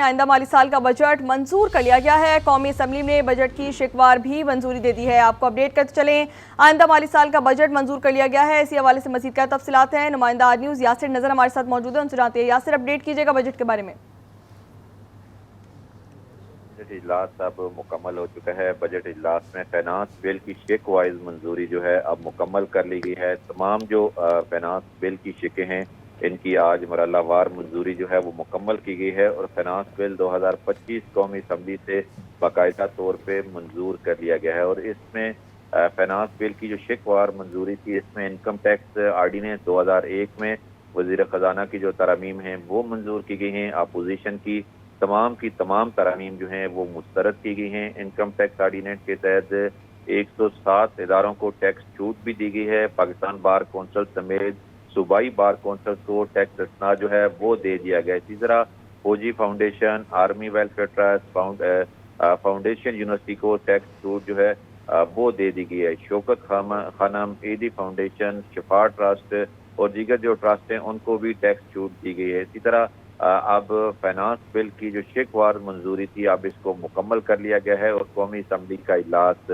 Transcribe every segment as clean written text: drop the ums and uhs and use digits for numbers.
آئندہ مالی سال کا بجٹ منظور کر لیا گیا ہے۔ قومی اسمبلی نے بجٹ کی شکوار بھی منظوری دے دی ہے۔ آپ کو اپڈیٹ کرتے چلیں، آئندہ مالی سال کا بجٹ منظور کر لیا گیا ہے۔ اسی حوالے سے مزید کیا تفصیلات ہیں، نمائندہ آر نیوز یاسر نظر ہمارے ساتھ موجود ہیں، ان سے جانتے ہیں۔ یاسر، اپڈیٹ کیجئے گا بجٹ کے بارے میں۔ بجٹ اجلاس اب مکمل ہو چکا ہے۔ بجٹ اجلاس میں فائنانس بل کی شق وائز منظوری جو ہے اب مکمل کر لی گئی ہے۔ تمام جو فائنانس بل کی شقیں ہیں ان کی آج مرحلہ وار منظوری جو ہے وہ مکمل کی گئی ہے، اور فائنانس بل 2025 قومی اسمبلی سے باقاعدہ طور پہ منظور کر لیا گیا ہے۔ اور اس میں فائنانس بل کی جو شق وار منظوری تھی، اس میں انکم ٹیکس آرڈیننس 2001 میں وزیر خزانہ کی جو ترامیم ہیں وہ منظور کی گئی ہیں۔ اپوزیشن کی تمام ترامیم جو ہیں وہ مسترد کی گئی ہیں۔ انکم ٹیکس آرڈیننس کے تحت 107 اداروں کو ٹیکس چھوٹ بھی دی گئی ہے۔ پاکستان بار کونسل سمیت صوبائی بار کونسل کو ٹیکس اسنا جو ہے وہ دے دیا گیا۔ اسی طرح فوجی foundation, army welfare trust, foundation university کو ٹیکس چھوٹ جو ہے وہ دے دی گئی ہے۔ شوکت خانم، ایدی فاؤنڈیشن، شفا ٹرسٹ اور دیگر جو ٹرسٹ ہیں ان کو بھی ٹیکس چھوٹ دی گئی ہے۔ اسی طرح اب فائنانس بل کی جو شق وار منظوری تھی اب اس کو مکمل کر لیا گیا ہے، اور قومی اسمبلی کا اجلاس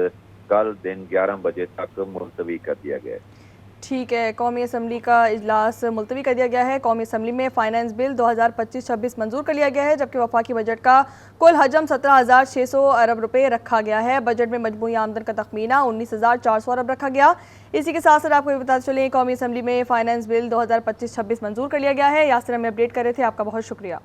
کل دن 11 بجے تک ملتوی کر دیا گیا ہے۔ ٹھیک ہے، قومی اسمبلی کا اجلاس ملتوی کر دیا گیا ہے۔ قومی اسمبلی میں فائنانس بل 2025-26 منظور کر لیا گیا ہے، جبکہ وفاقی بجٹ کا کل حجم 17,600 ارب روپے رکھا گیا ہے۔ بجٹ میں مجموعی آمدن کا تخمینہ 19,400 ارب رکھا گیا۔ اسی کے ساتھ ساتھ آپ کو یہ بتاتے چلیں، قومی اسمبلی میں فائنانس بل 2025-26 منظور کر لیا گیا ہے۔ یاسر ہمیں اپڈیٹ کر رہے تھے، آپ کا بہت شکریہ۔